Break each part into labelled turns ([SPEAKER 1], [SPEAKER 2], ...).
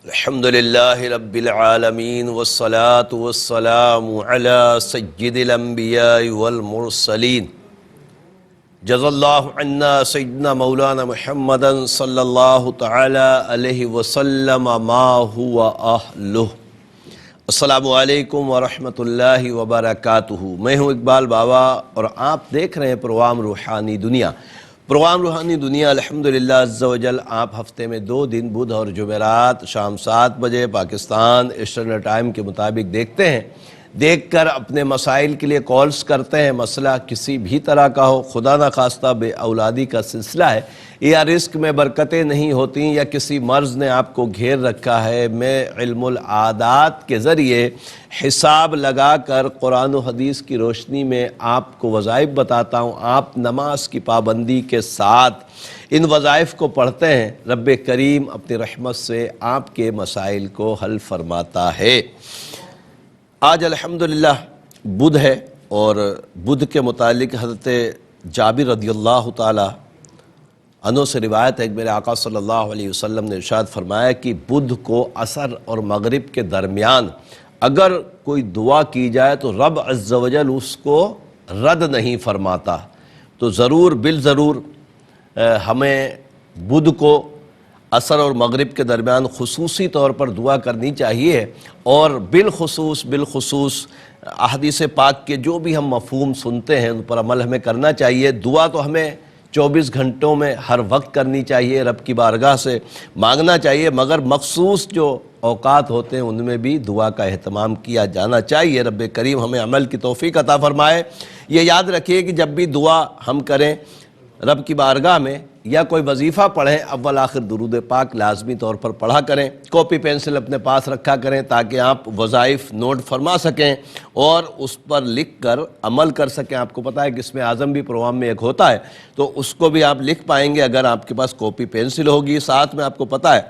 [SPEAKER 1] الحمدللہ رب العالمین والصلاة والسلام علی سید الانبیاء والمرسلین جزا اللہ عنا سیدنا مولانا محمد صلی اللہ تعالی علیہ وسلم ما هو اہلہ۔ السلام علیکم ورحمۃ اللہ وبرکاتہ۔ میں ہوں اقبال بابا اور آپ دیکھ رہے ہیں پروگرام روحانی دنیا۔ پروگرام روحانی دنیا الحمدللہ عز و جل آپ ہفتے میں 2 دن بدھ اور جمعرات شام 7 بجے پاکستان ایسٹرن ٹائم کے مطابق دیکھتے ہیں۔ دیکھ کر اپنے مسائل کے لیے کالز کرتے ہیں۔ مسئلہ کسی بھی طرح کا ہو، خدا نخواستہ بے اولادی کا سلسلہ ہے یا رزق میں برکتیں نہیں ہوتی یا کسی مرض نے آپ کو گھیر رکھا ہے، میں علم العادات کے ذریعے حساب لگا کر قرآن و حدیث کی روشنی میں آپ کو وظائف بتاتا ہوں۔ آپ نماز کی پابندی کے ساتھ ان وظائف کو پڑھتے ہیں، رب کریم اپنی رحمت سے آپ کے مسائل کو حل فرماتا ہے۔ آج الحمدللہ بدھ ہے اور بدھ کے متعلق حضرت جابر رضی اللہ تعالی عنہ سے روایت ہے کہ میرے آقا صلی اللہ علیہ وسلم نے ارشاد فرمایا کہ بدھ کو عصر اور مغرب کے درمیان اگر کوئی دعا کی جائے تو رب عز و جل اس کو رد نہیں فرماتا۔ تو ضرور بالضرور ہمیں بدھ کو عصر اور مغرب کے درمیان خصوصی طور پر دعا کرنی چاہیے، اور بالخصوص احادیث پاک کے جو بھی ہم مفہوم سنتے ہیں ان پر عمل ہمیں کرنا چاہیے۔ دعا تو ہمیں 24 گھنٹوں میں ہر وقت کرنی چاہیے، رب کی بارگاہ سے مانگنا چاہیے، مگر مخصوص جو اوقات ہوتے ہیں ان میں بھی دعا کا اہتمام کیا جانا چاہیے۔ رب کریم ہمیں عمل کی توفیق عطا فرمائے۔ یہ یاد رکھیے کہ جب بھی دعا ہم کریں رب کی بارگاہ میں یا کوئی وظیفہ پڑھیں، اول آخر درود پاک لازمی طور پر پڑھا کریں۔ کاپی پینسل اپنے پاس رکھا کریں تاکہ آپ وظائف نوٹ فرما سکیں اور اس پر لکھ کر عمل کر سکیں۔ آپ کو پتہ ہے کہ اسم اعظم بھی پروگرام میں ایک ہوتا ہے تو اس کو بھی آپ لکھ پائیں گے اگر آپ کے پاس کاپی پینسل ہوگی۔ ساتھ میں آپ کو پتہ ہے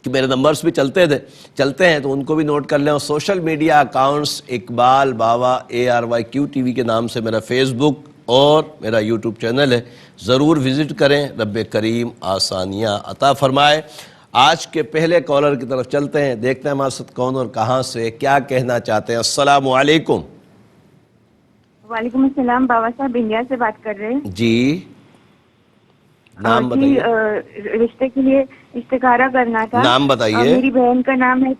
[SPEAKER 1] کہ میرے نمبرز بھی چلتے ہیں تو ان کو بھی نوٹ کر لیں، اور سوشل میڈیا اکاؤنٹس اقبال بابا ARYQ TV کے نام سے میرا فیس بک اور میرا یوٹیوب چینل ہے، ضرور وزٹ کریں۔ رب کریم آسانیاں عطا فرمائے۔ آج کے پہلے کالر کی طرف چلتے ہیں، دیکھتے ہیں ہمارے ساتھ کون اور کہاں سے کیا کہنا چاہتے ہیں۔ السلام علیکم۔
[SPEAKER 2] وعلیکم السلام، بابا صاحب انڈیا سے بات کر رہے ہیں؟
[SPEAKER 1] جی نام بتائیے۔
[SPEAKER 2] رشتے کے لیے استخارہ کرنا تھا۔
[SPEAKER 1] نام بتائیے۔
[SPEAKER 2] میری بہن کا نام ہے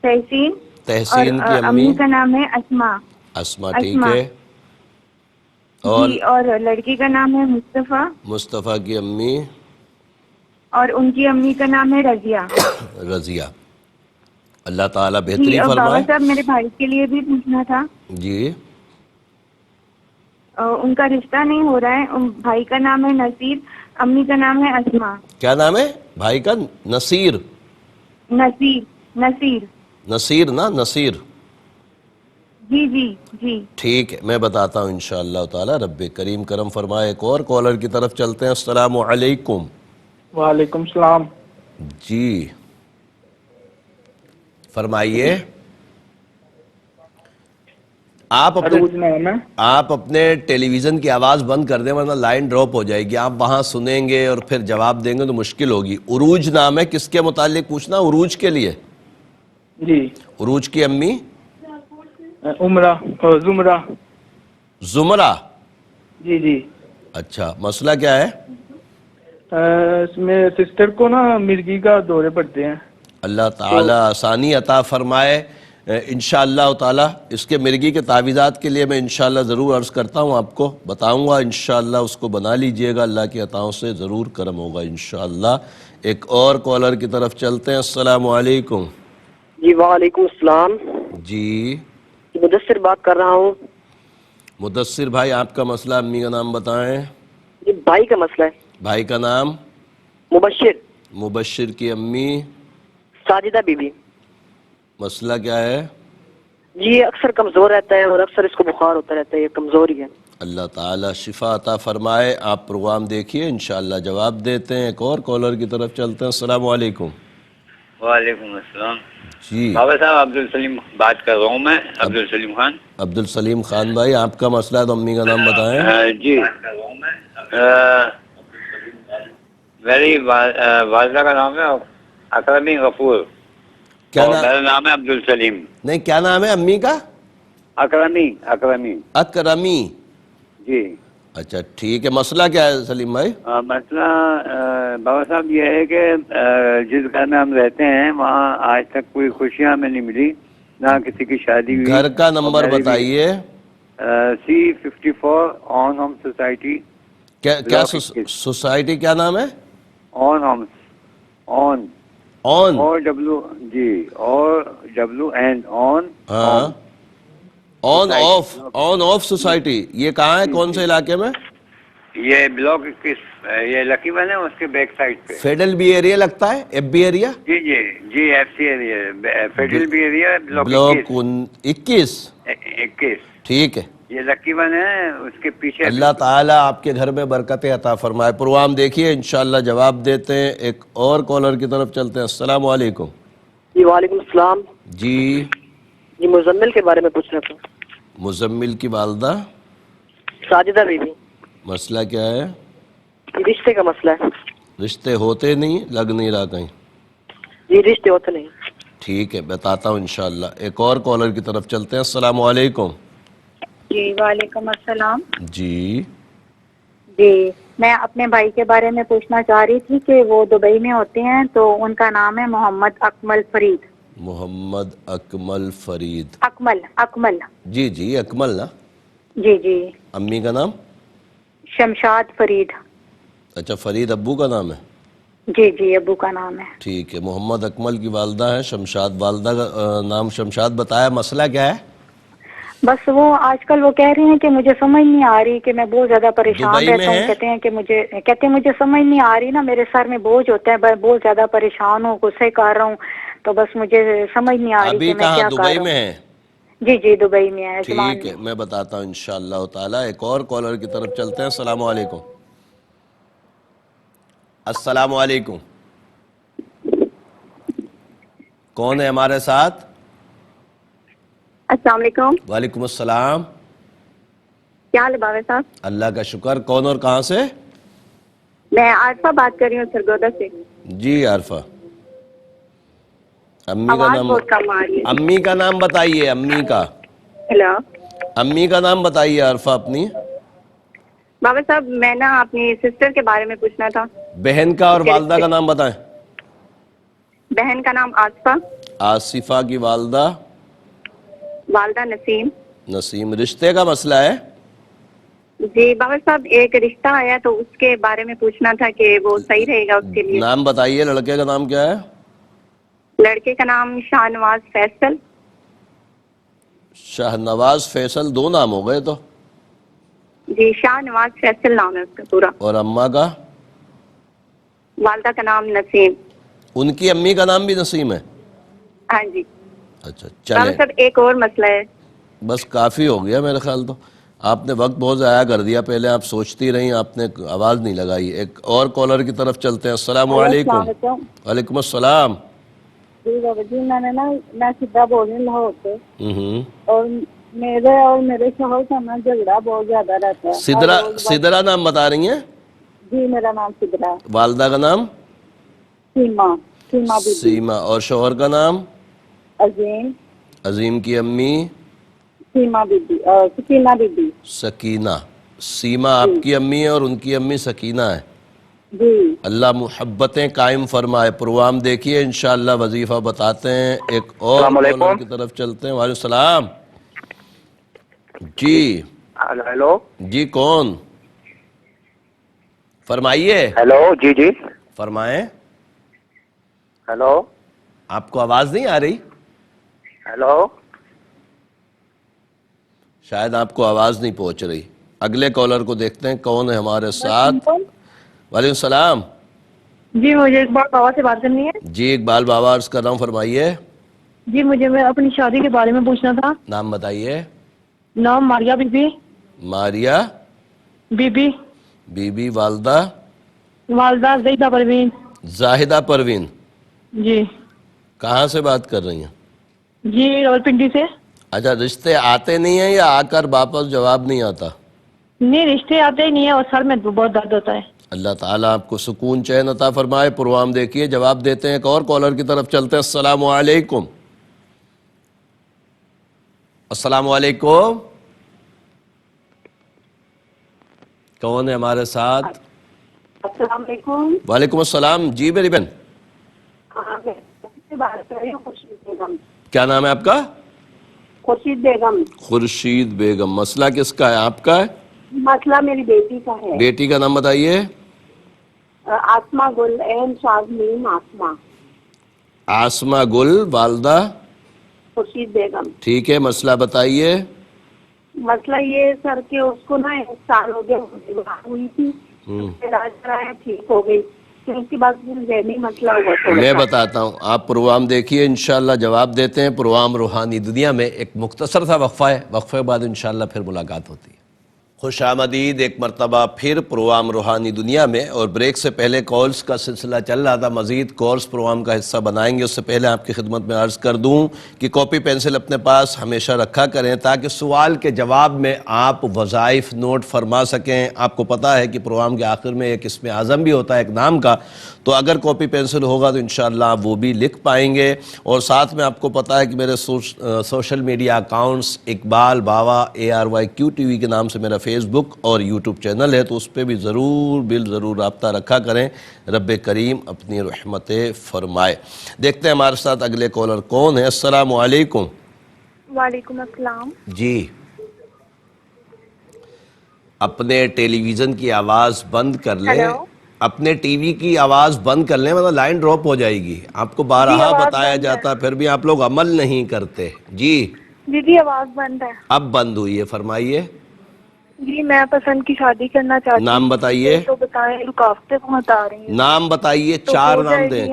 [SPEAKER 2] تحسین
[SPEAKER 1] تحسین
[SPEAKER 2] اور
[SPEAKER 1] کی
[SPEAKER 2] امی کا نام ہے
[SPEAKER 1] اسما ٹھیک ہے، اور
[SPEAKER 2] جی، اور لڑکی کا نام ہے
[SPEAKER 1] مصطفیٰ کی امی
[SPEAKER 2] اور ان کی امی کا نام ہے
[SPEAKER 1] رضیہ۔ اللہ تعالیٰ
[SPEAKER 2] جی،
[SPEAKER 1] بہتری
[SPEAKER 2] اور بابا
[SPEAKER 1] فرمائے۔
[SPEAKER 2] صاحب میرے بھائی کے لیے بھی پوچھنا تھا۔
[SPEAKER 1] جی
[SPEAKER 2] ان کا رشتہ نہیں ہو رہا ہے، بھائی کا نام ہے نصیر، امی کا نام ہے اسما۔
[SPEAKER 1] کیا نام ہے بھائی کا؟ نصیر نا نصیر؟
[SPEAKER 2] جی جی جی
[SPEAKER 1] ٹھیک ہے، میں بتاتا ہوں انشاءاللہ تعالی۔ رب کریم کرم فرمائے۔ ایک اور کالر کی طرف چلتے ہیں۔ السلام علیکم۔
[SPEAKER 3] وعلیکم السلام۔
[SPEAKER 1] جی فرمائیے۔ آپ اپنے ٹیلی ویژن کی آواز بند کر دیں ورنہ لائن ڈراپ ہو جائے گی، آپ وہاں سنیں گے اور پھر جواب دیں گے تو مشکل ہوگی۔ عروج نام ہے، کس کے متعلق پوچھنا؟ عروج کے لیے؟
[SPEAKER 3] جی۔
[SPEAKER 1] عروج کی امی زمرہ؟
[SPEAKER 3] جی جی۔
[SPEAKER 1] اچھا، مسئلہ کیا ہے؟
[SPEAKER 3] اس میں سسٹر کو نا مرگی کا دورے پڑتے ہیں۔ اللہ
[SPEAKER 1] تعالیٰ آسانی عطا فرمائے انشاءاللہ تعالیٰ۔ اس کے مرگی کے تعویذات کے لیے میں انشاءاللہ ضرور عرض کرتا ہوں، آپ کو بتاؤں گا انشاءاللہ، اس کو بنا لیجئے گا، اللہ کی عطاؤں سے ضرور کرم ہوگا انشاءاللہ۔ ایک اور کالر کی طرف چلتے ہیں۔ السلام علیکم۔
[SPEAKER 4] جی وعلیکم السلام۔
[SPEAKER 1] جی
[SPEAKER 4] مدثر بات کر رہا ہوں۔
[SPEAKER 1] مدثر بھائی، آپ کا مسئلہ، امی کا نام بتائیں۔
[SPEAKER 4] جی بھائی کا مسئلہ ہے۔
[SPEAKER 1] بھائی کا نام؟ مبشر کی امی
[SPEAKER 4] ساجدہ بی بی۔
[SPEAKER 1] مسئلہ کیا ہے؟
[SPEAKER 4] جی یہ اکثر کمزور رہتا ہے اور اکثر اس کو بخار ہوتا رہتا ہے، یہ کمزوری ہے۔
[SPEAKER 1] اللہ تعالیٰ شفا عطا فرمائے۔ آپ پروگرام دیکھیے، انشاءاللہ جواب دیتے ہیں۔ ایک اور کالر کی طرف چلتے ہیں۔ السلام علیکم۔
[SPEAKER 5] وعلیکم السلام۔
[SPEAKER 1] جی
[SPEAKER 5] بابا صاحب عبدالسلیم بات کر رہا ہوں میں، عبدالسلیم خان۔
[SPEAKER 1] عبدالسلیم خان بھائی، آپ کا مسئلہ ہے تو امی کا نام بتائیں۔
[SPEAKER 5] جی میری والدہ کا نام ہے اکرمی غفور۔
[SPEAKER 1] کیا
[SPEAKER 5] اور
[SPEAKER 1] نام؟
[SPEAKER 5] میرا نام ہے عبد السلیم
[SPEAKER 1] نہیں، کیا نام ہے امی کا؟
[SPEAKER 5] اکرمی اکرمی
[SPEAKER 1] اکرمی.
[SPEAKER 5] جی.
[SPEAKER 1] اچھا ٹھیک ہے. مسئلہ کیا ہے سلیم بھائی؟
[SPEAKER 5] مسئلہ بابا صاحب یہ ہے کہ جس گھر میں ہم رہتے ہیں وہاں آج تک کوئی خوشیاں ہمیں نہیں ملی، نہ کسی کی شادی ہوئی.
[SPEAKER 1] گھر کا نمبر بتائیے.
[SPEAKER 5] C54 آن ہوم سوسائٹی.
[SPEAKER 1] کیا سوسائٹی کیا نام ہے؟
[SPEAKER 5] آن ہومس. آن
[SPEAKER 1] آن.
[SPEAKER 5] اور ڈبلو جی اور ڈبلو اینڈ آن.
[SPEAKER 1] ہاں. آن آف. On of society. یہ کہاں ہے؟ کون سے علاقے میں؟
[SPEAKER 5] یہ بلاک یہ لکی ون ہے، اس کے بیک سائڈ پہ.
[SPEAKER 1] فیڈرل بی ایریا لگتا ہے، ایف بی ایریا.
[SPEAKER 5] جی جی جی ایف سی ایریا، فیڈرل بھی ایریا،
[SPEAKER 1] بلاک 21. ٹھیک ہے.
[SPEAKER 5] یہ لکی ون ہے، اس کے پیچھے.
[SPEAKER 1] اللہ تعالیٰ آپ کے گھر میں برکتیں عطا فرمائے. پروگرام دیکھیے، انشاءاللہ جواب دیتے ہیں. ایک اور کالر کی طرف چلتے ہیں. السلام علیکم.
[SPEAKER 4] جی وعلیکم السلام.
[SPEAKER 1] جی
[SPEAKER 4] جی مزمل کے بارے میں پوچھنا تھا.
[SPEAKER 1] مزمل کی والدہ.
[SPEAKER 4] ساجدہ بیوی.
[SPEAKER 1] مسئلہ کیا ہے؟
[SPEAKER 4] یہ رشتے کا مسئلہ ہے.
[SPEAKER 1] رشتے ہوتے نہیں، لگ نہیں رہا کہیں.
[SPEAKER 4] جی رشتے ہوتے نہیں.
[SPEAKER 1] ٹھیک ہے، بتاتا ہوں انشاءاللہ. ایک اور کالر کی طرف چلتے ہیں. السلام علیکم.
[SPEAKER 2] جی وعلیکم السلام.
[SPEAKER 1] جی
[SPEAKER 2] جی میں اپنے بھائی کے بارے میں پوچھنا چاہ رہی تھی کہ وہ دبئی میں ہوتے ہیں، تو ان کا نام ہے محمد اکمل فرید.
[SPEAKER 1] محمد اکمل فرید.
[SPEAKER 2] اکمل.
[SPEAKER 1] جی جی اکمل نا.
[SPEAKER 2] جی جی.
[SPEAKER 1] امی کا نام؟
[SPEAKER 2] شمشاد فرید.
[SPEAKER 1] اچھا، فرید ابو کا نام ہے.
[SPEAKER 2] جی جی ابو کا نام ہے.
[SPEAKER 1] ٹھیک ہے. محمد اکمل کی والدہ ہے شمشاد. والدہ کا نام شمشاد بتایا. مسئلہ کیا ہے؟
[SPEAKER 2] بس وہ آج کل وہ کہہ رہی ہیں کہ مجھے سمجھ نہیں آ رہی، کہ میں بہت زیادہ پریشان
[SPEAKER 1] دبئی میں
[SPEAKER 2] رہتا ہوں.
[SPEAKER 1] ہیں؟
[SPEAKER 2] کہتے ہیں مجھے سمجھ نہیں آ رہی نا، میرے سر میں بوجھ ہوتا ہے، میں بہت زیادہ پریشان ہوں، غصے کر رہا ہوں، تو بس مجھے سمجھ نہیں آ رہی
[SPEAKER 1] ابھی
[SPEAKER 2] کہ میں
[SPEAKER 1] کہاں
[SPEAKER 2] کیا کر
[SPEAKER 1] دبئی
[SPEAKER 2] رہا
[SPEAKER 1] میں
[SPEAKER 2] ہوں.
[SPEAKER 1] ہیں؟
[SPEAKER 2] جی جی دبئی میں ہے، عثمان
[SPEAKER 1] ٹھیک ہے،
[SPEAKER 2] میں.
[SPEAKER 1] میں بتاتا ہوں انشاءاللہ تعالی. ایک اور کالر کی طرف چلتے ہیں. السلام علیکم. السلام علیکم. کون ہے ہمارے ساتھ؟
[SPEAKER 2] السلام علیکم.
[SPEAKER 1] وعلیکم السلام.
[SPEAKER 2] کیا حال ہے باوے صاحب؟
[SPEAKER 1] اللہ کا شکر. کون اور کہاں سے؟
[SPEAKER 2] میں عارفہ بات کر رہی ہوں سرگودا سے.
[SPEAKER 1] جی عارفہ. امی کا
[SPEAKER 2] آواز
[SPEAKER 1] نام؟
[SPEAKER 2] بہت کم آ رہی ہے.
[SPEAKER 1] امی کا نام بتائیے. امی کا.
[SPEAKER 2] ہیلو
[SPEAKER 1] امی کا نام بتائیے عارفہ اپنی.
[SPEAKER 2] بابا صاحب میں نا اپنی سسٹر کے بارے میں پوچھنا تھا.
[SPEAKER 1] بہن کا اور
[SPEAKER 2] اس کے
[SPEAKER 1] والدہ
[SPEAKER 2] رشتے.
[SPEAKER 1] کا نام بتائیں.
[SPEAKER 2] بہن کا نام آصفہ.
[SPEAKER 1] آصفہ کی والدہ؟
[SPEAKER 2] والدہ نسیم.
[SPEAKER 1] نسیم. رشتے کا مسئلہ ہے؟
[SPEAKER 2] جی بابا صاحب ایک رشتہ آیا تو اس کے بارے میں پوچھنا تھا کہ وہ صحیح رہے گا اس کے لیے.
[SPEAKER 1] نام بتائیے. لڑکے کا نام کیا ہے؟
[SPEAKER 2] لڑکے کا نام شاہ نواز فیصل.
[SPEAKER 1] شاہ نواز فیصل. دو نام ہو گئے تو.
[SPEAKER 2] جی شاہ نواز فیصل نام ہے اس کا پورا.
[SPEAKER 1] اور اماں کا؟
[SPEAKER 2] والدہ کا نام نسیم.
[SPEAKER 1] ان کی امی کا نام بھی نسیم ہے؟
[SPEAKER 2] ہاں جی.
[SPEAKER 1] اچھا
[SPEAKER 2] بابا
[SPEAKER 1] چلیں.
[SPEAKER 2] صاحب ایک اور مسئلہ ہے.
[SPEAKER 1] بس کافی ہو گیا میرے خیال. تو آپ نے وقت بہت ضائع کر دیا. پہلے آپ سوچتی رہیں، آپ نے آواز نہیں لگائی. ایک اور کالر کی طرف چلتے ہیں. السلام علیکم. وعلیکم السلام.
[SPEAKER 2] جی بابا جی میں سدھا بول رہی ہوں لاہور سے.
[SPEAKER 1] ہوں.
[SPEAKER 2] اور میرے شوہر کا نا جھگڑا بہت زیادہ رہتا ہے.
[SPEAKER 1] سدرا نام بتا رہی ہیں؟
[SPEAKER 2] جی میرا نام سدرا.
[SPEAKER 1] والدہ کا نام؟
[SPEAKER 2] سیما بی بی.
[SPEAKER 1] سیما. اور شوہر کا نام؟
[SPEAKER 2] عظیم.
[SPEAKER 1] عظیم کی امی؟
[SPEAKER 2] سیما بی بی. سکینہ بی بی.
[SPEAKER 1] سکینہ. سیما آپ کی امی ہے اور ان کی امی سکینہ ہے.
[SPEAKER 2] جی.
[SPEAKER 1] اللہ محبتیں قائم فرمائے. پروگرام دیکھیے انشاءاللہ وظیفہ بتاتے ہیں. ایک اور
[SPEAKER 5] السلام علیکم.
[SPEAKER 1] کالر کی طرف چلتے ہیں. وعلیکم السلام. جی
[SPEAKER 5] ہیلو.
[SPEAKER 1] جی کون؟ فرمائیے.
[SPEAKER 5] ہیلو. جی جی.
[SPEAKER 1] فرمائیں.
[SPEAKER 5] ہیلو.
[SPEAKER 1] آپ کو آواز نہیں آ رہی؟
[SPEAKER 5] ہیلو.
[SPEAKER 1] شاید آپ کو آواز نہیں پہنچ رہی. اگلے کالر کو دیکھتے ہیں کون ہے ہمارے ساتھ. وعلیکم السلام.
[SPEAKER 2] جی مجھے اقبال بابا سے بات کرنی ہے.
[SPEAKER 1] جی اقبال بابا عرض کر رہا ہوں. فرمائیے.
[SPEAKER 2] جی مجھے اپنی شادی کے بارے میں پوچھنا تھا.
[SPEAKER 1] نام بتائیے.
[SPEAKER 2] نام Maria Bibi.
[SPEAKER 1] Maria
[SPEAKER 2] be be.
[SPEAKER 1] Be be. والدہ؟
[SPEAKER 2] والدہ زیدہ پروین.
[SPEAKER 1] زاہدہ پروین.
[SPEAKER 2] جی.
[SPEAKER 1] کہاں سے بات کر رہی ہیں؟
[SPEAKER 2] جی راولپنڈی سے.
[SPEAKER 1] اچھا رشتے آتے نہیں ہیں یا آ کر واپس جواب نہیں آتا؟
[SPEAKER 2] نہیں رشتے آتے ہی نہیں ہیں اور سر میں بہت درد ہوتا ہے.
[SPEAKER 1] اللہ تعالیٰ آپ کو سکون چین عطا فرمائے. پروگرام دیکھیے. جواب دیتے ہیں ایک اور کالر کی طرف چلتے ہیں. السلام علیکم. السلام علیکم. کون ہے ہمارے ساتھ؟
[SPEAKER 6] السلام علیکم.
[SPEAKER 1] وعلیکم السلام. جی میری بہن.
[SPEAKER 6] بات کر رہی ہوں خورشید بیگم.
[SPEAKER 1] کیا نام ہے آپ کا؟
[SPEAKER 6] خورشید بیگم.
[SPEAKER 1] خورشید بیگم. مسئلہ کس کا ہے؟ آپ کا ہے؟
[SPEAKER 6] مسئلہ میری بیٹی کا ہے.
[SPEAKER 1] بیٹی کا نام بتائیے.
[SPEAKER 6] آسما گل. ایم شاذمین آسما.
[SPEAKER 1] آسما گل. والدہ؟
[SPEAKER 6] خورشید بیگم.
[SPEAKER 1] ٹھیک ہے. مسئلہ بتائیے.
[SPEAKER 6] مسئلہ یہ سر کہ اس کو نا 1 سال ہو گیا ہوئی تھی. علاج کرایا ٹھیک ہو گئی. پھر اس کے بعد ذہنی مسئلہ ہوا.
[SPEAKER 1] میں بتاتا ہوں. آپ پروگرام دیکھیے. انشاءاللہ جواب دیتے ہیں. پروگرام روحانی دنیا میں ایک مختصر سا وقفہ ہے. وقفے بعد انشاءاللہ پھر ملاقات ہوتی ہے. خوش آمدید ایک مرتبہ پھر پروگرام روحانی دنیا میں. اور بریک سے پہلے کالز کا سلسلہ چل رہا تھا. مزید کالز پروگرام کا حصہ بنائیں گے. اس سے پہلے آپ کی خدمت میں عرض کر دوں کہ کاپی پینسل اپنے پاس ہمیشہ رکھا کریں تاکہ سوال کے جواب میں آپ وظائف نوٹ فرما سکیں. آپ کو پتہ ہے کہ پروگرام کے آخر میں ایک اسم اعظم بھی ہوتا ہے ایک نام کا. تو اگر کاپی پینسل ہوگا تو انشاءاللہ آپ وہ بھی لکھ پائیں گے. اور ساتھ میں آپ کو پتہ ہے کہ میرے سوشل میڈیا اکاؤنٹس اقبال باوا ARYQ TV کے نام سے میرا فیس بک اور یوٹیوب چینل ہے. تو اس پہ بھی ضرور رابطہ رکھا کریں. رب کریم اپنی رحمت فرمائے. دیکھتے ہیں ہمارے ساتھ اگلے کالر کون ہے. السلام علیکم.
[SPEAKER 2] وعلیکم السلام.
[SPEAKER 1] جی اپنے ٹیلی ویژن کی آواز بند کر لیں. اپنے ٹی وی کی آواز بند کر لیں ورنہ لائن ڈراپ ہو جائے گی. آپ کو بارہا بتایا جاتا پھر بھی آپ لوگ عمل نہیں کرتے. جی
[SPEAKER 2] جی آواز بند ہے.
[SPEAKER 1] اب بند ہوئی ہے. فرمائیے.
[SPEAKER 2] جی میں پسند کی شادی کرنا چاہتی ہوں.
[SPEAKER 1] نام بتائیے.
[SPEAKER 2] تو بتائیں رکاوٹیں بہت آ رہی ہیں.
[SPEAKER 1] نام بتائیے. 4 نام دیں.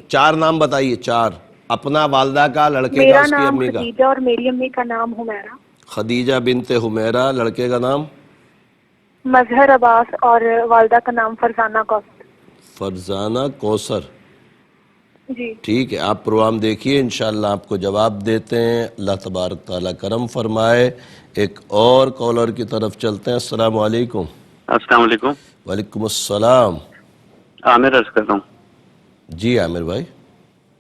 [SPEAKER 1] 4 نام بتائیے. 4. اپنا والدہ کا, لڑکے کا, اس کی امی کا.
[SPEAKER 2] میرا نام خدیجہ اور میری امی کا نام حمیرہ.
[SPEAKER 1] خدیجہ بنت حمیرہ. لڑکے کا نام
[SPEAKER 2] مظہر عباس اور والدہ کا نام فرزانہ کوثر.
[SPEAKER 1] فرزانہ کوثر.
[SPEAKER 2] جی
[SPEAKER 1] ٹھیک ہے. آپ پروگرام دیکھیے. انشاءاللہ آپ کو جواب دیتے ہیں. اللہ تبارک تعالیٰ کرم فرمائے. ایک اور کالر کی طرف چلتے ہیں. السلام علیکم.
[SPEAKER 7] السلام علیکم.
[SPEAKER 1] وعلیکم السلام.
[SPEAKER 7] عامر عرض کرتا ہوں.
[SPEAKER 1] جی عامر بھائی.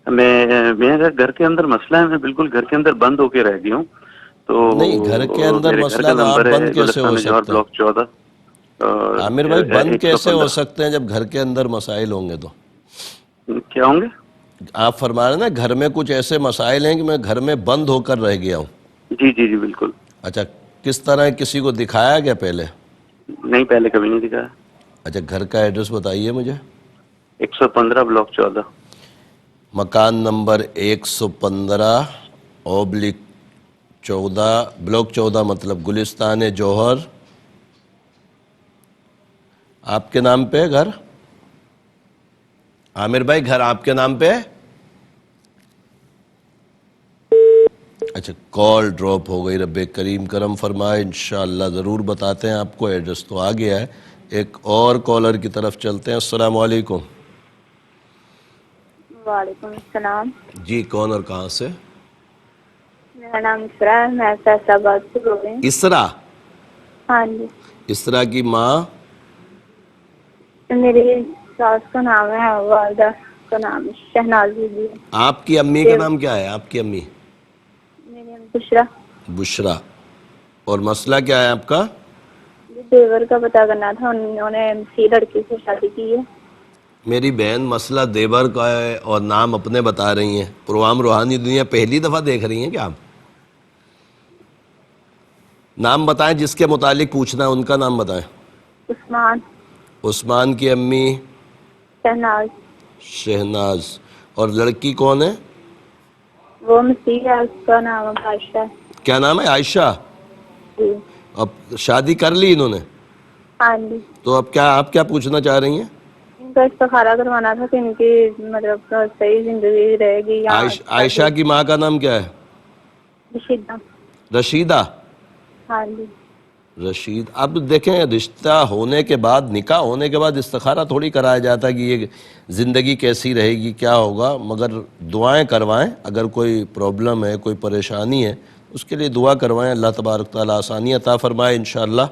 [SPEAKER 7] میرے گھر کے اندر مسئلہ ہے. میں بالکل گھر کے اندر بند ہو کے رہ گیا ہوں. تو
[SPEAKER 1] نہیں گھر کے اندر مسئلہ تو آپ بند کیسے ہو سکتے ہیں؟
[SPEAKER 7] بلاک 14.
[SPEAKER 1] عامر بھائی بند کیسے ہو سکتے ہیں جب گھر کے اندر مسائل ہوں گے؟ تو
[SPEAKER 7] کیا ہوں گے؟
[SPEAKER 1] آپ فرما رہے ہیں نا گھر میں کچھ ایسے مسائل ہیں کہ میں گھر میں بند ہو کر رہ گیا ہوں.
[SPEAKER 7] جی بالکل.
[SPEAKER 1] اچھا کس طرح کسی کو دکھایا گیا پہلے؟
[SPEAKER 7] نہیں پہلے کبھی نہیں دکھایا.
[SPEAKER 1] اچھا گھر کا ایڈریس بتائیے مجھے.
[SPEAKER 7] 115 بلاک 14.
[SPEAKER 1] مکان نمبر 115/14 بلاک 14 مطلب گلستان جوہر. آپ کے نام پہ گھر؟ عامر بھائی گھر آپ کے نام پہ؟ اچھا کال ڈراپ ہو گئی. رب کریم کرم فرمائے. انشاءاللہ ضرور بتاتے ہیں آپ کو. ایڈریس تو آ گیا ہے. ایک اور کالر کی طرف چلتے ہیں. السلام علیکم.
[SPEAKER 2] وعلیکم السلام.
[SPEAKER 1] جی کون اور کہاں سے؟
[SPEAKER 2] میرا نام اسرا ہے. میں فیصل آباد سے بول رہی ہوں.
[SPEAKER 1] اسرا؟
[SPEAKER 2] ہاں جی.
[SPEAKER 1] اسرا کی ماں؟
[SPEAKER 2] میری ساس کا نام ہے, والدہ کا نام شہناز بی.
[SPEAKER 1] آپ کی امی کا نام کیا ہے؟ آپ کی امی؟
[SPEAKER 2] میری امی بشرا.
[SPEAKER 1] بشرا. اور مسئلہ کیا ہے آپ کا؟
[SPEAKER 2] دیور کا پتہ کرنا تھا. انہوں نے MC لڑکی سے شادی کی ہے.
[SPEAKER 1] میری بہن مسئلہ دیور کا ہے اور نام اپنے بتا رہی ہیں. پروگرام روحانی دنیا پہلی دفعہ دیکھ رہی ہیں کیا آپ؟ نام بتائیں جس کے متعلق پوچھنا ہے. ان کا نام بتائیں.
[SPEAKER 2] عثمان.
[SPEAKER 1] عثمان کی امی؟
[SPEAKER 2] شہناز.
[SPEAKER 1] شہناز. اور لڑکی کون ہے؟
[SPEAKER 2] وہ مسیح ہے. اس کا نام عائشہ ہے.
[SPEAKER 1] کیا نام ہے؟ عائشہ.
[SPEAKER 2] جی.
[SPEAKER 1] اب شادی کر لی انہوں نے؟
[SPEAKER 2] ہاں جی.
[SPEAKER 1] تو اب آپ کیا پوچھنا چاہ رہی ہیں؟
[SPEAKER 2] ان کا استخارہ کروانا تھا کہ ان کی مطلب صحیح زندگی رہے گی.
[SPEAKER 1] عائشہ کی ماں کا نام کیا ہے؟
[SPEAKER 2] رشیدہ.
[SPEAKER 1] رشیدہ.
[SPEAKER 2] ہاں جی.
[SPEAKER 1] رشید. اب دیکھیں رشتہ ہونے کے بعد, نکاح ہونے کے بعد استخارہ تھوڑی کرایا جاتا ہے کہ یہ زندگی کیسی رہے گی کیا ہوگا, مگر دعائیں کروائیں. اگر کوئی پرابلم ہے کوئی پریشانی ہے اس کے لیے دعا کروائیں، اللہ تبارک تعالیٰ آسانی عطا فرمائے انشاءاللہ۔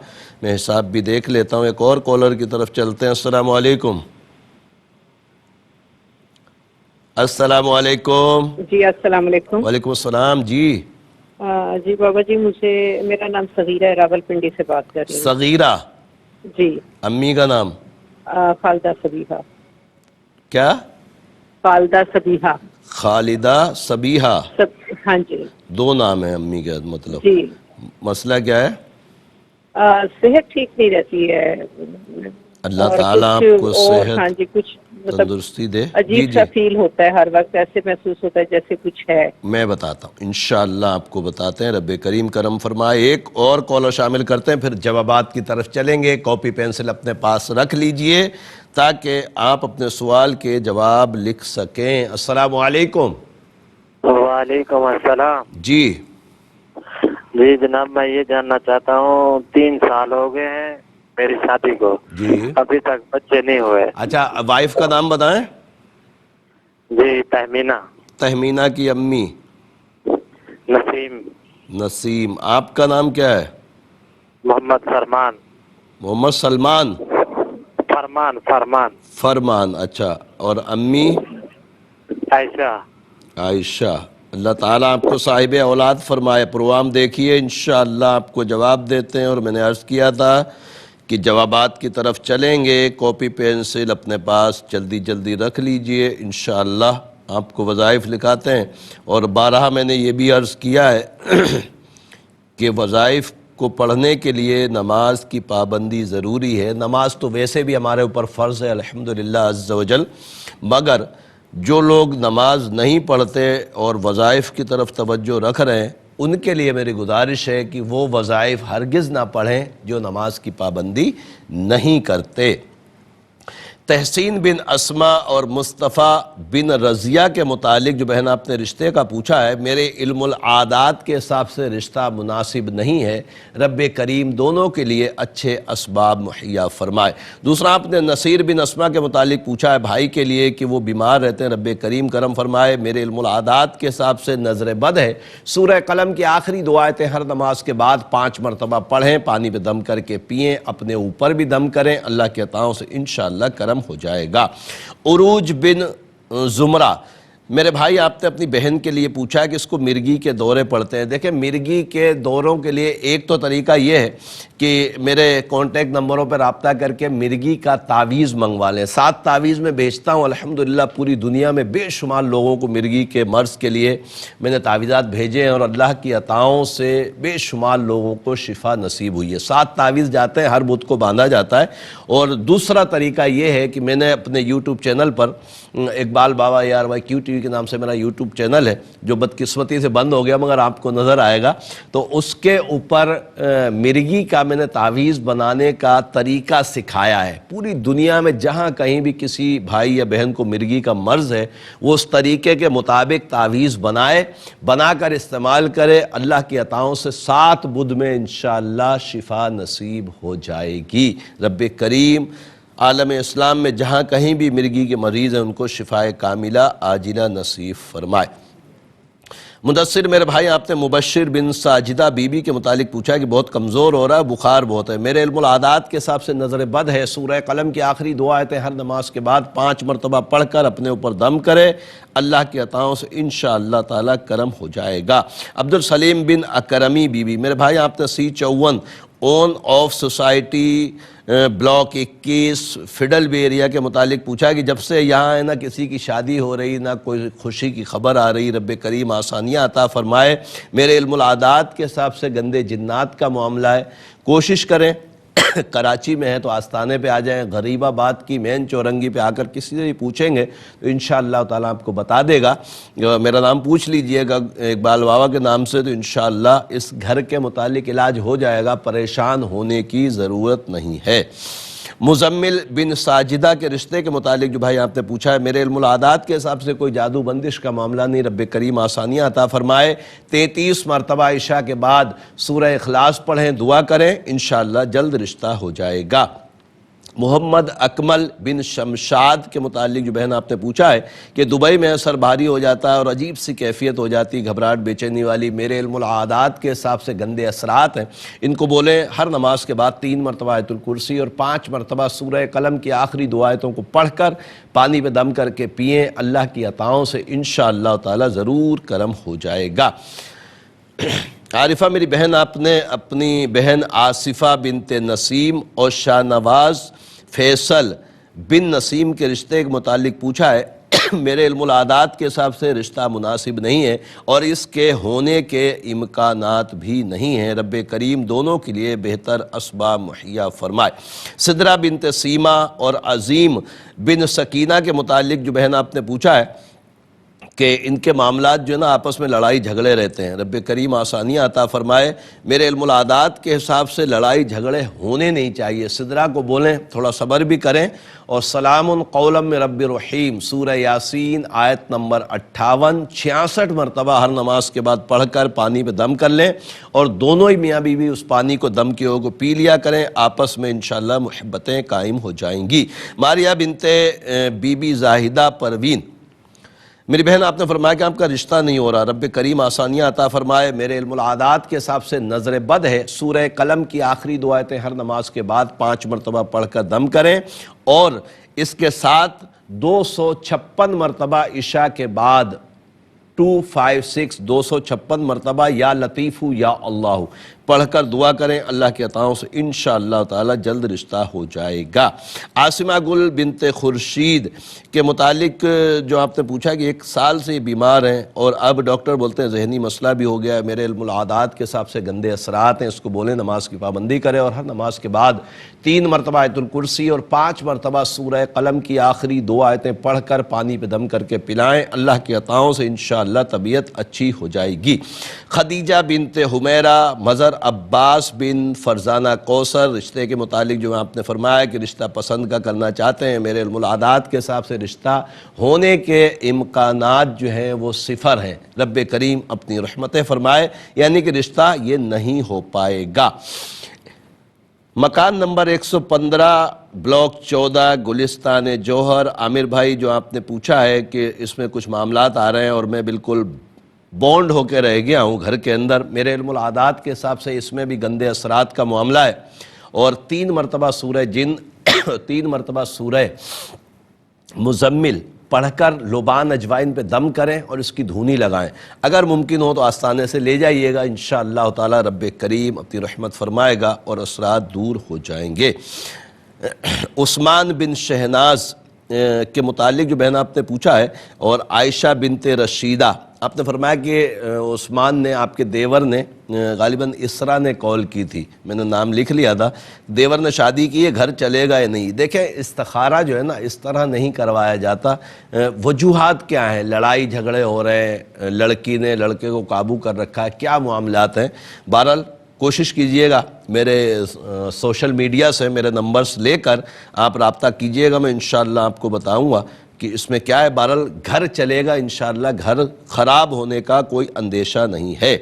[SPEAKER 1] میں حساب بھی دیکھ لیتا ہوں، ایک اور کالر کی طرف چلتے ہیں۔ السلام علیکم۔ السلام علیکم۔
[SPEAKER 8] جی السلام علیکم۔
[SPEAKER 1] وعلیکم السلام جی۔
[SPEAKER 8] جی بابا جی، میرا نام صغیرہ ہے، راول پنڈی سے بات کر رہی ہوں۔
[SPEAKER 1] صغیرہ؟
[SPEAKER 8] جی۔
[SPEAKER 1] امی کا نام؟
[SPEAKER 8] خالدہ صبیحہ۔
[SPEAKER 1] کیا؟
[SPEAKER 8] خالدہ صبیحہ۔
[SPEAKER 1] خالدہ صبیحہ؟
[SPEAKER 8] ہاں جی۔
[SPEAKER 1] دو نام ہیں امی کا مطلب؟
[SPEAKER 8] جی۔
[SPEAKER 1] مسئلہ کیا ہے؟
[SPEAKER 8] صحت ٹھیک نہیں رہتی ہے،
[SPEAKER 1] اللہ تعالیٰ آپ کو صحت
[SPEAKER 8] ہاں جی کچھ
[SPEAKER 1] تندرستی دے۔
[SPEAKER 8] عجیب سا فیل ہوتا ہے ہر وقت، ایسے محسوس ہوتا ہے جیسے کچھ ہے۔
[SPEAKER 1] میں بتاتا ہوں انشاءاللہ، آپ کو بتاتے ہیں، رب کریم کرم فرمائے۔ ایک اور کالر شامل کرتے ہیں، پھر جوابات کی طرف چلیں گے۔ کاپی پینسل اپنے پاس رکھ لیجئے تاکہ آپ اپنے سوال کے جواب لکھ سکیں۔ السلام علیکم۔
[SPEAKER 9] وعلیکم السلام۔
[SPEAKER 1] جی
[SPEAKER 9] جی جناب، میں یہ جاننا چاہتا ہوں، 3 سال ہو گئے ہیں میری شادی کو،
[SPEAKER 1] جی
[SPEAKER 9] ابھی تک بچے نہیں ہوئے۔
[SPEAKER 1] اچھا، وائف کا نام بتائیں۔
[SPEAKER 9] جی تہمینہ۔
[SPEAKER 1] تہمینہ کی امی؟
[SPEAKER 9] نسیم۔
[SPEAKER 1] نسیم۔ آپ کا نام کیا ہے؟
[SPEAKER 9] محمد فرمان۔
[SPEAKER 1] محمد سلمان؟
[SPEAKER 9] فرمان۔
[SPEAKER 1] فرمان، اچھا۔ اور امی؟
[SPEAKER 9] عائشہ۔
[SPEAKER 1] عائشہ۔ اللہ تعالیٰ آپ کو صاحب اولاد فرمائے۔ پروگرام دیکھیے، انشاءاللہ آپ کو جواب دیتے ہیں، اور میں نے عرض کیا تھا کہ جوابات کی طرف چلیں گے۔ کاپی پینسل اپنے پاس جلدی رکھ لیجئے، انشاءاللہ آپ کو وظائف لکھاتے ہیں۔ اور بارہا میں نے یہ بھی عرض کیا ہے کہ وظائف کو پڑھنے کے لیے نماز کی پابندی ضروری ہے۔ نماز تو ویسے بھی ہمارے اوپر فرض ہے الحمدللہ عز و جل، مگر جو لوگ نماز نہیں پڑھتے اور وظائف کی طرف توجہ رکھ رہے ہیں، ان کے لیے میری گزارش ہے کہ وہ وظائف ہرگز نہ پڑھیں جو نماز کی پابندی نہیں کرتے۔ تحسین بن اسما اور مصطفیٰ بن رضیہ کے متعلق جو بہن آپ نے رشتے کا پوچھا ہے، میرے علم العادات کے حساب سے رشتہ مناسب نہیں ہے، رب کریم دونوں کے لیے اچھے اسباب مہیا فرمائے۔ دوسرا آپ نے نصیر بن اسما کے متعلق پوچھا ہے بھائی کے لیے کہ وہ بیمار رہتے ہیں، رب کریم کرم فرمائے۔ میرے علم العادات کے حساب سے نظر بد ہے۔ سورہ قلم کی آخری 2 آیتیں ہر نماز کے بعد 5 مرتبہ پڑھیں، پانی پہ دم کر کے پئیں، اپنے اوپر بھی دم کریں، اللہ کے عطاؤں سے انشاءاللہ کرم ہو جائے گا۔ عروج بن زمرہ، میرے بھائی آپ نے اپنی بہن کے لیے پوچھا ہے کہ اس کو مرگی کے دورے پڑتے ہیں۔ دیکھیں، مرگی کے دوروں کے لیے ایک تو طریقہ یہ ہے کہ میرے کانٹیکٹ نمبروں پر رابطہ کر کے مرگی کا تعویذ منگوا لیں۔ 7 تعویذ میں بیچتا ہوں الحمدللہ، پوری دنیا میں بے شمار لوگوں کو مرگی کے مرض کے لیے میں نے تعویذات بھیجے ہیں، اور اللہ کی عطاؤں سے بے شمار لوگوں کو شفا نصیب ہوئی ہے۔ 7 تعویذ جاتے ہیں، ہر بت کو باندھا جاتا ہے۔ اور دوسرا طریقہ یہ ہے کہ میں نے اپنے یوٹیوب چینل پر، اقبال بابا یار وائی کیو ٹی وی کے نام سے میرا یوٹیوب چینل ہے، جو بدقسمتی سے بند ہو گیا مگر آپ کو نظر آئے گا، تو اس کے اوپر مرگی کا میں نے تعویذ بنانے کا طریقہ سکھایا ہے۔ پوری دنیا میں جہاں کہیں بھی کسی بھائی یا بہن کو مرگی کا مرض ہے، وہ اس طریقے کے مطابق تعویذ بنا کر استعمال کرے، اللہ کی عطاؤں سے 7 بدھ میں انشاءاللہ شفا نصیب ہو جائے گی۔ رب کریم عالم اسلام میں جہاں کہیں بھی مرگی کے مریض ہیں ان کو شفائے کاملہ عاجلہ نصیب فرمائے۔ مدثر میرے بھائی آپ نے مبشر بن ساجدہ بی بی کے متعلق پوچھا کہ بہت کمزور ہو رہا ہے، بخار بہت ہے۔ میرے علم العادات کے حساب سے نظر بد ہے۔ سورہ قلم کی آخری 2 آیتیں ہر نماز کے بعد 5 مرتبہ پڑھ کر اپنے اوپر دم کرے، اللہ کی عطاؤں سے انشاءاللہ تعالی کرم ہو جائے گا۔ عبدالسلیم بن اکرمی بی بی، میرے بھائی آپ نے C54 own of society block 21 feudal be area کے متعلق پوچھا کہ جب سے یہاں ہے نہ کسی کی شادی ہو رہی نہ کوئی خوشی کی خبر آ رہی، رب کریم آسانیاں عطا فرمائے۔ میرے علم العادات کے حساب سے گندے جنات کا معاملہ ہے، کوشش کریں کراچی میں ہے تو آستانے پہ آ جائیں، غریب آباد کی مین چورنگی پہ آ کر کسی سے بھی پوچھیں گے تو انشاءاللہ تعالیٰ آپ کو بتا دے گا۔ میرا نام پوچھ لیجئے گا اقبال بابا کے نام سے، تو انشاءاللہ اس گھر کے متعلق علاج ہو جائے گا، پریشان ہونے کی ضرورت نہیں ہے۔ مزمل بن ساجدہ کے رشتے کے متعلق جو بھائی آپ نے پوچھا ہے، میرے علم العادات کے حساب سے کوئی جادو بندش کا معاملہ نہیں، رب کریم آسانیاں عطا فرمائے۔ 33 مرتبہ عشاء کے بعد سورہ اخلاص پڑھیں، دعا کریں، انشاءاللہ جلد رشتہ ہو جائے گا۔ محمد اکمل بن شمشاد کے متعلق جو بہن آپ نے پوچھا ہے کہ دبئی میں سر بھاری ہو جاتا ہے اور عجیب سی کیفیت ہو جاتی ہے، گھبراہٹ بے چینی والی، میرے علم العادات کے حساب سے گندے اثرات ہیں، ان کو بولیں ہر نماز کے بعد 3 مرتبہ آیت الکرسی اور 5 مرتبہ سورہ قلم کی آخری 2 آیتوں کو پڑھ کر پانی پہ دم کر کے پئیں، اللہ کی عطاؤں سے انشاءاللہ تعالی ضرور کرم ہو جائے گا۔ عارفہ میری بہن، آپ نے اپنی بہن آصفہ بنت نسیم اور شاہ نواز فیصل بن نسیم کے رشتے کے متعلق پوچھا ہے۔ میرے علم العادات کے حساب سے رشتہ مناسب نہیں ہے اور اس کے ہونے کے امکانات بھی نہیں ہیں، رب کریم دونوں کے لیے بہتر اسباب مہیا فرمائے۔ سدرہ بنت سیما اور عظیم بن سکینہ کے متعلق جو بہن آپ نے پوچھا ہے کہ ان کے معاملات جو ہے نا آپس میں لڑائی جھگڑے رہتے ہیں، رب کریم آسانیاں عطا فرمائے۔ میرے علم العادات کے حساب سے لڑائی جھگڑے ہونے نہیں چاہیے، سدرہ کو بولیں تھوڑا صبر بھی کریں، اور سلام قولا من رب رحیم سورہ یاسین آیت نمبر 58 66 مرتبہ ہر نماز کے بعد پڑھ کر پانی پہ دم کر لیں، اور دونوں ہی میاں بیوی اس پانی کو دم کیے کو پی لیا کریں، آپس میں انشاءاللہ محبتیں قائم ہو جائیں گی۔ ماریہ بنت بی بی زاہدہ پروین، میری بہن آپ نے فرمایا کہ آپ کا رشتہ نہیں ہو رہا، رب کریم آسانیاں عطا فرمائے۔ میرے علم العادات کے حساب سے نظر بد ہے، سورہ قلم کی آخری 2 آیتیں ہر نماز کے بعد 5 مرتبہ پڑھ کر دم کریں، اور اس کے ساتھ 256 مرتبہ عشاء کے بعد 256 256 مرتبہ یا لطیف یا اللہ پڑھ کر دعا کریں، اللہ کی عطاؤں سے انشاءاللہ تعالی جلد رشتہ ہو جائے گا۔ عاصمہ گل بنت خورشید کے متعلق جو آپ نے پوچھا کہ 1 سال سے بیمار ہیں اور اب ڈاکٹر بولتے ہیں ذہنی مسئلہ بھی ہو گیا ہے، میرے علم العادات کے حساب سے گندے اثرات ہیں، اس کو بولیں نماز کی پابندی کرے اور ہر نماز کے بعد 3 مرتبہ آیت الکرسی اور 5 مرتبہ سورہ قلم کی آخری 2 آیتیں پڑھ کر پانی پہ دم کر کے پلائیں، اللہ کی عطاؤں سے انشاءاللہ طبیعت اچھی ہو جائے گی۔ خدیجہ بنت حمیرہ مظہر عباس بن فرزانہ کوثر، رشتے کے متعلق جو آپ نے فرمایا کہ رشتہ پسند کا کرنا چاہتے ہیں، میرے علم العادات کے حساب سے رشتہ ہونے کے امکانات جو ہیں وہ 0 ہیں، رب کریم اپنی رحمتیں فرمائے، یعنی کہ رشتہ یہ نہیں ہو پائے گا۔ مکان نمبر 115 بلاک 14 گلستان جوہر، عامر بھائی جو آپ نے پوچھا ہے کہ اس میں کچھ معاملات آ رہے ہیں اور میں بالکل بونڈ ہو کے رہ گیا ہوں گھر کے اندر، میرے علم العادات کے حساب سے اس میں بھی گندے اثرات کا معاملہ ہے، اور 3 مرتبہ سورہ جن 3 مرتبہ سورہ مزمل پڑھ کر لبان اجوائن پہ دم کریں اور اس کی دھونی لگائیں، اگر ممکن ہو تو آستانے سے لے جائیے گا، انشاءاللہ تعالی رب کریم اپنی رحمت فرمائے گا اور اثرات دور ہو جائیں گے۔ عثمان بن شہناز کے متعلق جو بہن آپ نے پوچھا ہے، اور عائشہ بنت رشیدہ، آپ نے فرمایا کہ عثمان نے آپ کے دیور نے غالباً اسرا نے کال کی تھی، میں نے نام لکھ لیا تھا، دیور نے شادی کی ہے، گھر چلے گا یا نہیں؟ دیکھیں استخارہ جو ہے نا اس طرح نہیں کروایا جاتا، وجوہات کیا ہیں، لڑائی جھگڑے ہو رہے ہیں، لڑکی نے لڑکے کو قابو کر رکھا ہے، کیا معاملات ہیں، بہرحال کوشش کیجئے گا میرے سوشل میڈیا سے میرے نمبرز لے کر آپ رابطہ کیجئے گا، میں انشاءاللہ آپ کو بتاؤں گا کہ اس میں کیا ہے، بہرحال گھر چلے گا انشاءاللہ، گھر خراب ہونے کا کوئی اندیشہ نہیں ہے۔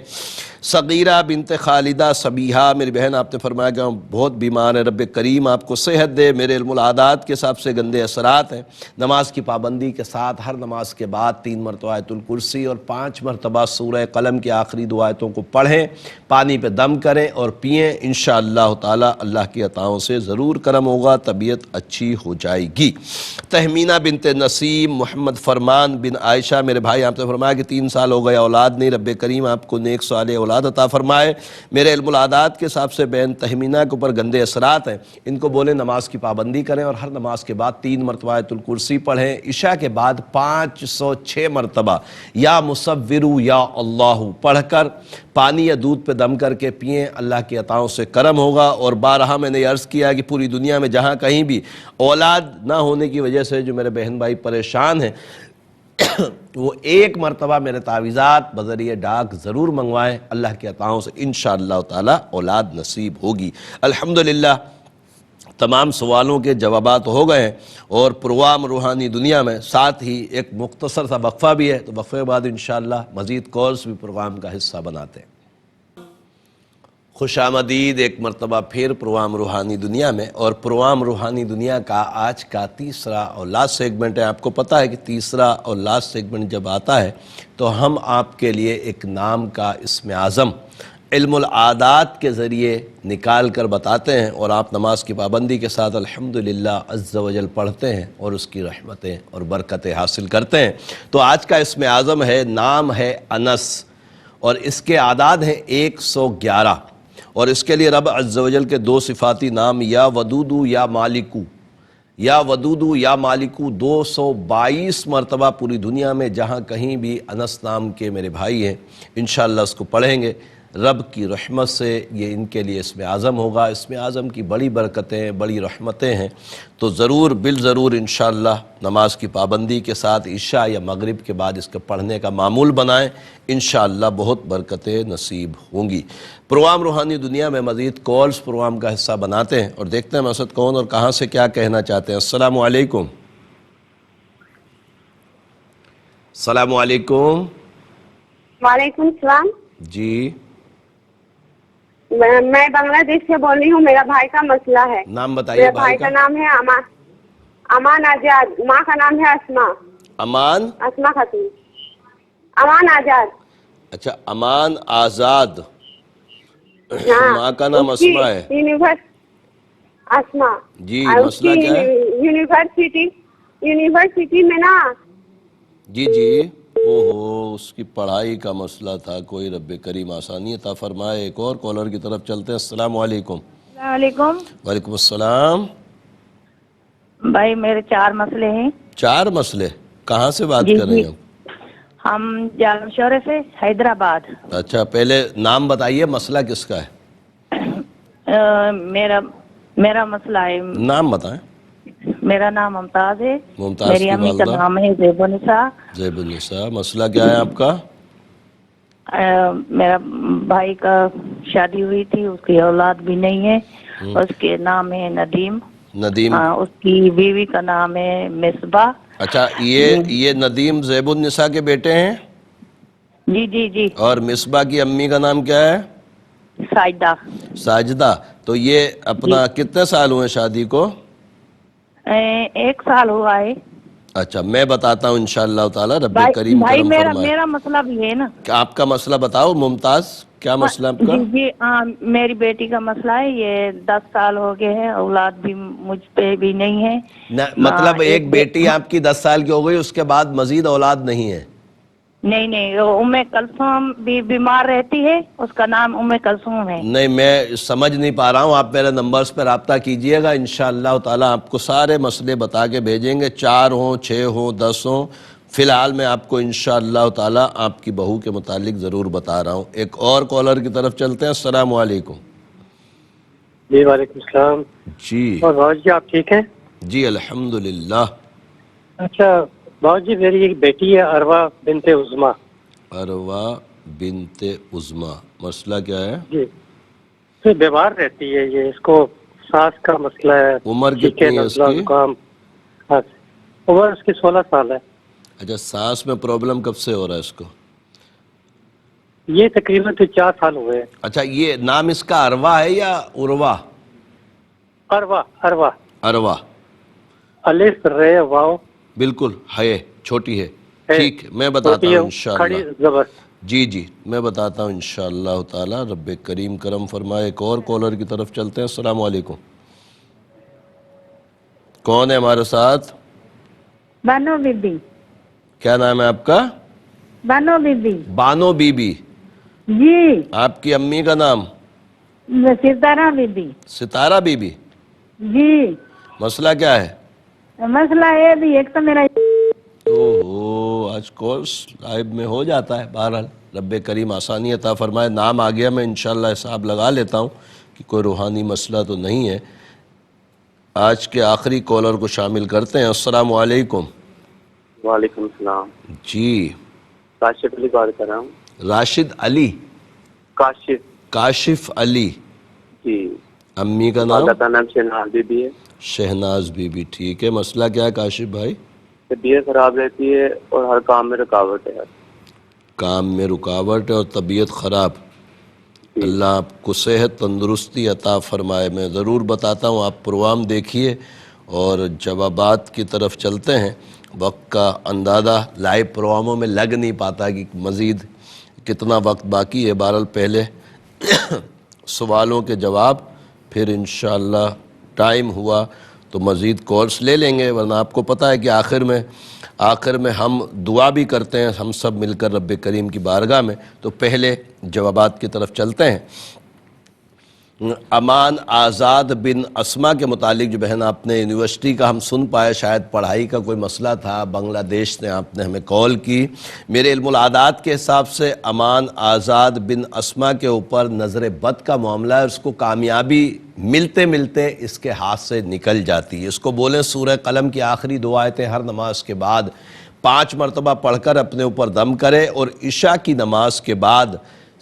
[SPEAKER 1] صغیرہ بنت خالدہ صبیحہ، میری بہن آپ نے فرمایا کہ ہم بہت بیمار ہیں، رب کریم آپ کو صحت دے، میرے علم العادات کے حساب سے گندے اثرات ہیں، نماز کی پابندی کے ساتھ ہر نماز کے بعد 3 مرتبہ آیت الکرسی اور 5 مرتبہ سورہ قلم کی آخری 2 آیتوں کو پڑھیں، پانی پہ دم کریں اور پئیں، انشاءاللہ تعالی اللہ کی عطاؤں سے ضرور کرم ہوگا، طبیعت اچھی ہو جائے گی۔ تہمینہ بنت نسیم محمد فرمان بن عائشہ، میرے بھائی آپ نے فرمایا کہ 3 سال ہو گئے اولاد نہیں، رب کریم آپ کو نیک صالح اولاد عطا فرمائے۔ میرے علم العادات کے حساب سے بہن تہمینہ کے اوپر گندے اثرات ہیں، ان کو بولیں نماز کی پابندی کریں اور ہر نماز کے بعد 3 مرتبہ آیت الکرسی پڑھیں، عشاء کے بعد 506 مرتبہ یا مصورو یا اللہ پڑھ کر پانی یا دودھ پہ دم کر کے پئیں، اللہ کی عطاؤں سے کرم ہوگا۔ اور بارہا میں نے عرض کیا کہ پوری دنیا میں جہاں کہیں بھی اولاد نہ ہونے کی وجہ سے جو میرے بہن بھائی پریشان ہیں، وہ 1 مرتبہ میرے تعویذات بذریعہ ڈاک ضرور منگوائیں، اللہ کی عطاؤں سے انشاءاللہ تعالی اولاد نصیب ہوگی۔ الحمدللہ تمام سوالوں کے جوابات ہو گئے ہیں اور پروگرام روحانی دنیا میں ساتھ ہی ایک مختصر سا وقفہ بھی ہے، تو وقفے کے بعد انشاءاللہ مزید کالز بھی پروگرام کا حصہ بناتے ہیں۔ خوش آمدید ایک مرتبہ پھر پروگرام روحانی دنیا میں، اور پروگرام روحانی دنیا کا آج کا تیسرا اور لاسٹ سیگمنٹ ہے۔ آپ کو پتہ ہے کہ تیسرا اور لاسٹ سیگمنٹ جب آتا ہے تو ہم آپ کے لیے ایک نام کا اسم اعظم علم العادات کے ذریعے نکال کر بتاتے ہیں، اور آپ نماز کی پابندی کے ساتھ الحمدللہ عز و جل پڑھتے ہیں اور اس کی رحمتیں اور برکتیں حاصل کرتے ہیں۔ تو آج کا اسم اعظم ہے، نام ہے انس، اور اس کے اعداد ہیں 111، اور اس کے لیے رب عز و جل کے دو صفاتی نام یا ودودو یا مالکو، یا ودودو یا مالکو 222 مرتبہ پوری دنیا میں جہاں کہیں بھی انس نام کے میرے بھائی ہیں انشاءاللہ اس کو پڑھیں گے، رب کی رحمت سے یہ ان کے لیے اسم اعظم ہوگا۔ اسم اعظم کی بڑی برکتیں، بڑی رحمتیں ہیں، تو ضرور بالضرور انشاءاللہ نماز کی پابندی کے ساتھ عشاء یا مغرب کے بعد اس کے پڑھنے کا معمول بنائیں، انشاءاللہ بہت برکتیں نصیب ہوں گی۔ پروگرام روحانی دنیا میں مزید کالز پروگرام کا حصہ بناتے ہیں، اور دیکھتے ہیں مسعود کون اور کہاں سے کیا کہنا چاہتے ہیں۔ السلام علیکم۔ السلام علیکم۔
[SPEAKER 6] وعلیکم السلام۔
[SPEAKER 1] جی
[SPEAKER 6] میں بنگلہ دیش سے بول رہی ہوں، میرا بھائی کا مسئلہ ہے۔
[SPEAKER 1] نام بتائیے
[SPEAKER 6] میرے بھائی کا نام ہے امان آزاد، ماں کا نام ہے اسما خاتون، امان آزاد۔
[SPEAKER 1] اچھا، امان آزاد، ماں کا نام اسما ہے۔
[SPEAKER 6] اسما
[SPEAKER 1] جی، مسئلہ کیا ہے؟
[SPEAKER 6] یونیورسٹی میں نا،
[SPEAKER 1] جی جی، اوہو، اس کی پڑھائی کا مسئلہ تھا، کوئی رب کریم آسانی عطا فرمائے۔ ایک اور کالر کی طرف چلتے ہیں۔ السلام علیکم۔
[SPEAKER 8] السلام علیکم
[SPEAKER 1] وعلیکم السلام۔
[SPEAKER 8] بھائی، میرے 4 مسئلے ہیں۔
[SPEAKER 1] 4 مسئلے؟ کہاں سے بات کر رہے ہیں؟
[SPEAKER 8] ہم جالم شورے سے، حیدرآباد۔
[SPEAKER 1] اچھا، پہلے نام بتائیے، مسئلہ کس کا ہے؟
[SPEAKER 8] میرا مسئلہ ہے،
[SPEAKER 1] نام بتائیں۔
[SPEAKER 8] میرا نام ممتاز ہے،
[SPEAKER 1] ممتاز
[SPEAKER 8] میری
[SPEAKER 1] کی
[SPEAKER 8] امی کا
[SPEAKER 1] والدہ؟
[SPEAKER 8] نام ہے زیب النساء۔
[SPEAKER 1] زیب النساء۔ مسئلہ کیا ہے آپ کا؟
[SPEAKER 8] میرا بھائی کا شادی ہوئی تھی، اس کی اولاد بھی نہیں ہے، اس کے نام ہے ندیم۔ اس کی بیوی کا نام ہے مصباح۔
[SPEAKER 1] اچھا، یہ ندیم زیب النساء کے بیٹے ہیں؟
[SPEAKER 8] جی جی جی۔
[SPEAKER 1] اور مصباح کی امی کا نام کیا ہے؟
[SPEAKER 8] ساجدہ۔
[SPEAKER 1] ساجدہ۔ تو یہ اپنا کتنے سال ہوئے شادی کو؟
[SPEAKER 8] 1 سال ہوا ہے۔
[SPEAKER 1] اچھا، میں بتاتا ہوں انشاءاللہ تعالی، رب کریم
[SPEAKER 8] بھائی
[SPEAKER 1] کرم فرمائے۔
[SPEAKER 8] میرا مسئلہ بھی ہے نا۔
[SPEAKER 1] آپ کا مسئلہ بتاؤ ممتاز، کیا مسئلہ آپ کا؟
[SPEAKER 8] جی، میری بیٹی کا مسئلہ ہے، یہ 10 سال ہو گئے ہیں، اولاد بھی مجھ پہ بھی نہیں ہے۔
[SPEAKER 1] مطلب ایک بیٹی آپ کی 10 سال کی ہو گئی، اس کے بعد مزید اولاد نہیں ہے؟
[SPEAKER 8] نہیں، ام کلثوم بھی بیمار رہتی ہے، اس کا نام ام کلثوم ہے۔
[SPEAKER 1] نہیں، میں سمجھ نہیں پا رہا ہوں، آپ میرے نمبرز پہ رابطہ کیجئے گا، انشاءاللہ تعالی آپ کو سارے مسئلے بتا کے بھیجیں گے، 4 ہوں، 6 ہوں، 10 ہوں۔ فی الحال میں آپ کو انشاءاللہ تعالی آپ کی بہو کے متعلق ضرور بتا رہا ہوں۔ ایک اور کالر کی طرف چلتے ہیں۔ السلام علیکم۔
[SPEAKER 10] جی وعلیکم السلام۔
[SPEAKER 1] جی،
[SPEAKER 10] اور بھائی جی آپ ٹھیک ہیں؟
[SPEAKER 1] جی الحمدللہ۔
[SPEAKER 10] اچھا بھائی جی، میری ایک بیٹی ہے اروا بنت عظما۔
[SPEAKER 1] اروا بنت عظما، مسئلہ کیا ہے؟
[SPEAKER 10] جی، یہ بیمار رہتی ہے، یہ اس کو سانس کا مسئلہ ہے۔
[SPEAKER 1] عمر کتنی ہے اس کی؟
[SPEAKER 10] عمر اس کی 16 سال ہے۔
[SPEAKER 1] اچھا، سانس میں پرابلم کب سے ہو رہا ہے اس کو؟
[SPEAKER 10] یہ تقریباً 4 سال ہوئے ہیں۔
[SPEAKER 1] اچھا، یہ نام اس کا اروا ہے یا عروا؟
[SPEAKER 10] اروا۔ الف رے واو۔
[SPEAKER 1] بالکل ہے، چھوٹی ہے۔ ٹھیک، میں بتاتا ہوں انشاءاللہ۔ جی، میں بتاتا ہوں انشاءاللہ تعالی، رب کریم کرم فرمائے۔ ایک اور کالر کی طرف چلتے ہیں۔ السلام علیکم۔ کون ہے ہمارے ساتھ؟
[SPEAKER 2] بانو بی بی۔
[SPEAKER 1] کیا نام ہے آپ کا؟
[SPEAKER 2] بانو بی بی۔
[SPEAKER 1] بانو بی بی۔
[SPEAKER 2] جی۔
[SPEAKER 1] آپ کی امی کا نام؟
[SPEAKER 2] ستارہ بی بی۔
[SPEAKER 1] ستارہ بی بی۔
[SPEAKER 2] جی۔
[SPEAKER 1] مسئلہ کیا ہے؟
[SPEAKER 2] مسئلہ یہ بھی، ایک تو میرا
[SPEAKER 1] آج کورس لائب میں ہو جاتا ہے، بہرحال رب کریم آسانی عطا فرمائے۔ نام آ گیا، میں انشاءاللہ حساب لگا لیتا ہوں کہ کوئی روحانی مسئلہ تو نہیں ہے۔ آج کے آخری کالر کو شامل کرتے ہیں۔ السلام علیکم۔
[SPEAKER 7] وعلیکم السلام۔
[SPEAKER 1] جی،
[SPEAKER 7] کاشف علی بات کر رہا ہوں۔
[SPEAKER 1] راشد علی؟ کاشف علی۔
[SPEAKER 7] جی۔
[SPEAKER 1] امی کا نام؟
[SPEAKER 7] والدہ کا نام شہناز بی بی ہے۔
[SPEAKER 1] شہناز بی بی، ٹھیک ہے۔ مسئلہ کیا ہے کاشف بھائی؟
[SPEAKER 7] طبیعت خراب رہتی ہے اور ہر کام میں رکاوٹ ہے۔
[SPEAKER 1] کام میں رکاوٹ ہے اور طبیعت خراب۔ اللہ آپ کو صحت تندرستی عطا فرمائے۔ میں ضرور بتاتا ہوں، آپ پروگرام دیکھیے اور جوابات کی طرف چلتے ہیں۔ وقت کا اندازہ لائیو پروگراموں میں لگ نہیں پاتا کہ مزید کتنا وقت باقی ہے۔ بہرحال پہلے سوالوں کے جواب، پھر انشاءاللہ ٹائم ہوا تو مزید کورس لے لیں گے، ورنہ آپ کو پتہ ہے کہ آخر میں ہم دعا بھی کرتے ہیں ہم سب مل کر رب کریم کی بارگاہ میں۔ تو پہلے جوابات کی طرف چلتے ہیں۔ امان آزاد بن اسما کے متعلق جو بہن آپ نے یونیورسٹی کا ہم سن پائے، شاید پڑھائی کا کوئی مسئلہ تھا، بنگلہ دیش سے آپ نے ہمیں کال کی۔ میرے علم العادات کے حساب سے امان آزاد بن اسما کے اوپر نظر بد کا معاملہ ہے، اس کو کامیابی ملتے اس کے ہاتھ سے نکل جاتی ہے۔ اس کو بولیں سورہ قلم کی آخری 2 آیتیں ہر نماز کے بعد 5 مرتبہ پڑھ کر اپنے اوپر دم کرے، اور عشاء کی نماز کے بعد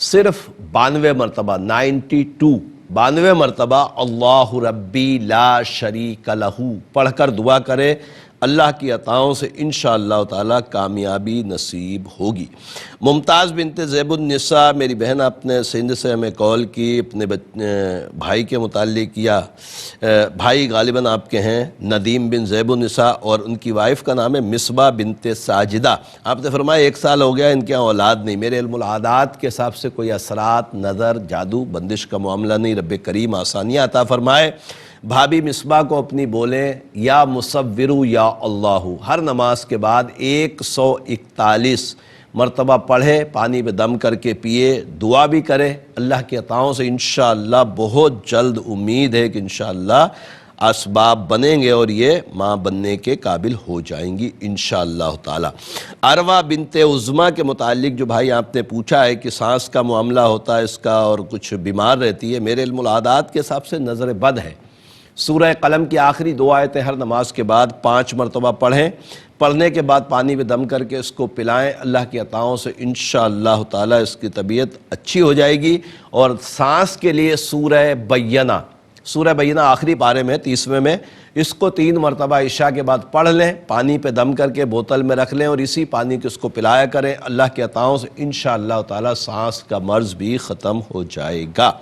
[SPEAKER 1] صرف 92 مرتبہ 92 مرتبہ اللہ ربی لا شریک لہ پڑھ کر دعا کرے، اللہ کی عطاؤں سے انشاءاللہ تعالی کامیابی نصیب ہوگی۔ ممتاز بنت زیب النساء، میری بہن آپ نے سندھ سے ہمیں کال کی اپنے بھائی کے متعلق، یا بھائی غالباً آپ کے ہیں ندیم بن زیب النساء، اور ان کی وائف کا نام ہے مصباح بنت ساجدہ۔ آپ نے فرمایا 1 سال ہو گیا ان کے اولاد نہیں۔ میرے علم العادات کے حساب سے کوئی اثرات، نظر، جادو، بندش کا معاملہ نہیں، رب کریم آسانیاں عطا فرمائے۔ بھابی مصباح کو اپنی بولیں یا مصورو یا اللہ، ہر نماز کے بعد 141 مرتبہ پڑھے، پانی پہ دم کر کے پیے، دعا بھی کرے، اللہ کی عطاؤں سے انشاءاللہ بہت جلد امید ہے کہ انشاءاللہ اسباب بنیں گے اور یہ ماں بننے کے قابل ہو جائیں گی انشاءاللہ تعالی۔ عروہ بنت عظمہ کے متعلق جو بھائی آپ نے پوچھا ہے کہ سانس کا معاملہ ہوتا ہے اس کا اور کچھ بیمار رہتی ہے، میرے علم العادات کے حساب سے نظر بد ہے۔ سورہ قلم کی آخری 2 آیتیں ہر نماز کے بعد 5 مرتبہ پڑھیں، پڑھنے کے بعد پانی پہ دم کر کے اس کو پلائیں، اللہ کی عطاؤں سے انشاءاللہ تعالی اس کی طبیعت اچھی ہو جائے گی۔ اور سانس کے لیے سورہ بینہ آخری پارے میں 30ویں میں، اس کو 3 مرتبہ عشاء کے بعد پڑھ لیں، پانی پہ دم کر کے بوتل میں رکھ لیں اور اسی پانی کو اس کو پلایا کریں، اللہ کی عطاؤں سے انشاءاللہ تعالی سانس کا مرض بھی ختم ہو جائے گا۔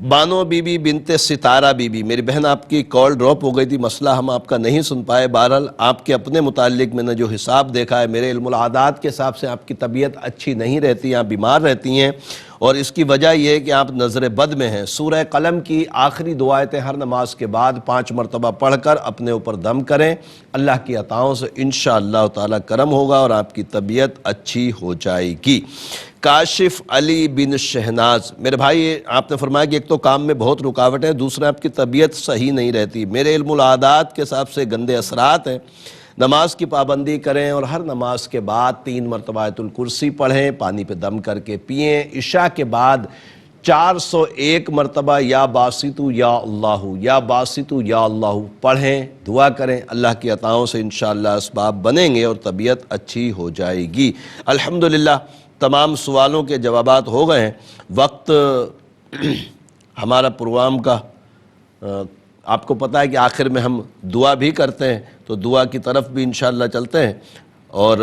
[SPEAKER 1] بانو بی بی بنت ستارہ بی بی، میری بہن آپ کی کال ڈراپ ہو گئی تھی، مسئلہ ہم آپ کا نہیں سن پائے۔ بہرحال آپ کے اپنے متعلق میں نے جو حساب دیکھا ہے، میرے علم العادات کے حساب سے آپ کی طبیعت اچھی نہیں رہتی، آپ بیمار رہتی ہیں، اور اس کی وجہ یہ ہے کہ آپ نظر بد میں ہیں۔ سورہ قلم کی آخری 2 آیتیں ہر نماز کے بعد 5 مرتبہ پڑھ کر اپنے اوپر دم کریں، اللہ کی عطاؤں سے انشاءاللہ تعالی کرم ہوگا اور آپ کی طبیعت اچھی ہو جائے گی۔ کاشف علی بن شہناز، میرے بھائی آپ نے فرمایا کہ ایک تو کام میں بہت رکاوٹ ہے، دوسرا آپ کی طبیعت صحیح نہیں رہتی۔ میرے علم العادات کے حساب سے گندے اثرات ہیں، نماز کی پابندی کریں اور ہر نماز کے بعد 3 مرتبہ آیت الکرسی پڑھیں، پانی پہ دم کر کے پئیں، عشاء کے بعد 401 مرتبہ یا باسطو یا اللہ پڑھیں، دعا کریں، اللہ کی عطاؤں سے انشاءاللہ اسباب بنیں گے اور طبیعت اچھی ہو جائے گی۔ الحمدللہ تمام سوالوں کے جوابات ہو گئے ہیں۔ وقت ہمارا پروگرام کا آپ کو پتہ ہے کہ آخر میں ہم دعا بھی کرتے ہیں، تو دعا کی طرف بھی انشاءاللہ چلتے ہیں۔ اور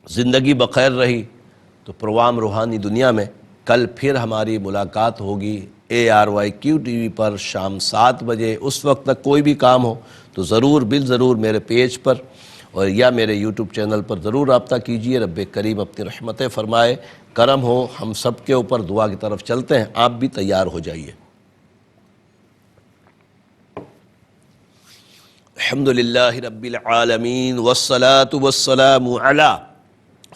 [SPEAKER 1] زندگی بخیر رہی تو پروگرام روحانی دنیا میں کل پھر ہماری ملاقات ہوگی ARYQ TV پر شام 7 بجے۔ اس وقت تک کوئی بھی کام ہو تو ضرور میرے پیج پر اور یا میرے YouTube چینل پر ضرور رابطہ کیجئے۔ رب کریم اپنی رحمتیں فرمائے، کرم ہو ہم سب کے اوپر۔ دعا کی طرف چلتے ہیں، آپ بھی تیار ہو جائیے۔ الحمدللہ رب العالمین والصلاة والسلام علی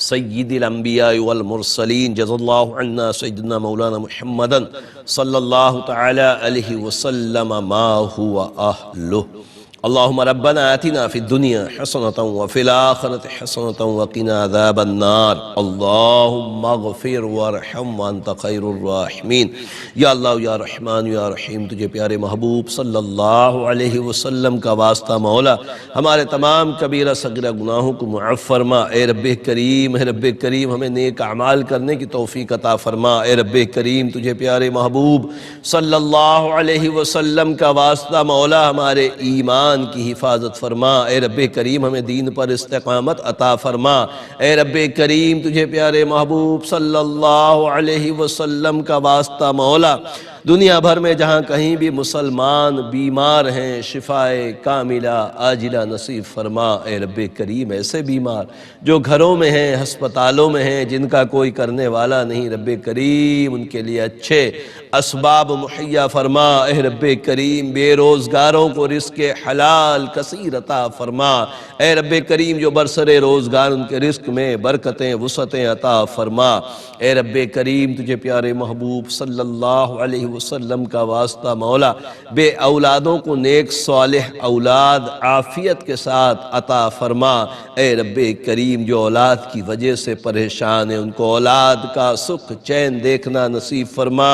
[SPEAKER 1] سید الانبیاء والمرسلین، جزا اللہ عنا سیدنا مولانا محمد صلی اللہ تعالی علیہ وسلم ما هو اہلہ۔ اللہم ربنا آتنا فی الدنیا حسنة وفی الآخرة حسنة وقنا عذاب النار۔ اللہم اغفر وارحم وانت خیر الراحمین۔ یا اللہ یا رحمان یا رحیم، تجھے پیارے محبوب صلی اللہ علیہ وسلم کا واسطہ مولا، ہمارے تمام کبیرہ صغیرہ گناہوں کو معاف فرما۔ اے رب کریم ہمیں نیک اعمال کرنے کی توفیق عطا فرما۔ اے رب کریم تجھے پیارے محبوب صلی اللہ علیہ وسلم کا واسطہ مولا، ہمارے ایمان ایمان کی حفاظت فرما، اے رب کریم ہمیں دین پر استقامت عطا فرما، اے رب کریم تجھے پیارے محبوب صلی اللہ علیہ وسلم کا واسطہ مولا، دنیا بھر میں جہاں کہیں بھی مسلمان بیمار ہیں شفائے کاملہ عاجلہ نصیب فرما، اے رب کریم ایسے بیمار جو گھروں میں ہیں ہسپتالوں میں ہیں جن کا کوئی کرنے والا نہیں، رب کریم ان کے لیے اچھے اسباب مہیا فرما، اے رب کریم بے روزگاروں کو رزق حلال کثیر عطا فرما، اے رب کریم جو برسر روزگار ان کے رزق میں برکتیں وسعتیں عطا فرما، اے رب کریم تجھے پیارے محبوب صلی اللہ علیہ وسلم کا واسطہ مولا بے اولادوں کو نیک صالح اولاد عافیت کے ساتھ عطا فرما، اے رب کریم جو اولاد کی وجہ سے پریشان ہیں ان کو اولاد کا سکھ چین دیکھنا نصیب فرما،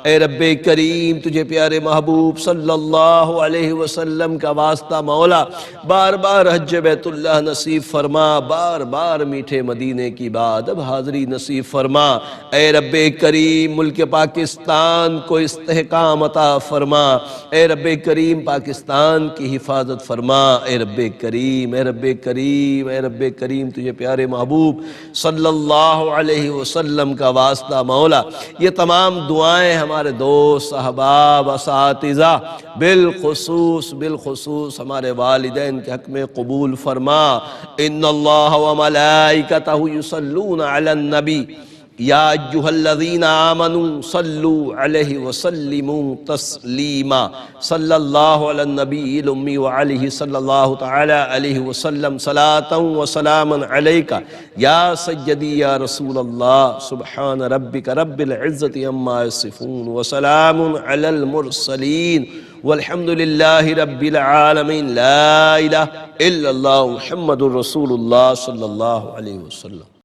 [SPEAKER 1] اے رب کریم تجھے پیارے محبوب صلی اللہ علیہ وسلم کا واسطہ مولا بار بار حج بیت اللہ نصیب فرما، بار بار میٹھے مدینے کی بات اب حاضری نصیب فرما، اے رب کریم ملک پاکستان کو استحکام عطا فرما، اے رب کریم پاکستان کی حفاظت فرما، اے رب کریم اے رب کریم اے رب کریم تجھے پیارے محبوب صلی اللہ علیہ وسلم کا واسطہ مولا یہ تمام دعائیں ہمارے دوست احباب اساتذہ بالخصوص ہمارے والدین کے حق میں قبول فرما۔ ان اللہ وملائکتہ یصلون علی النبی یا ایہا الذین آمنوا صلوا علیہ وسلموا تسلیما، صلی اللہ علی النبی الامی وعلیہ صلی اللہ تعالی علیہ وسلم صلاۃ و سلاما علیک یا سیدی یا رسول اللہ، سبحان ربک رب العزت عما یصفون وسلام علی المرسلین والحمد للہ رب العالمین، لا الہ الا اللہ محمد الرسول اللہ صلی اللہ علیہ وسلم۔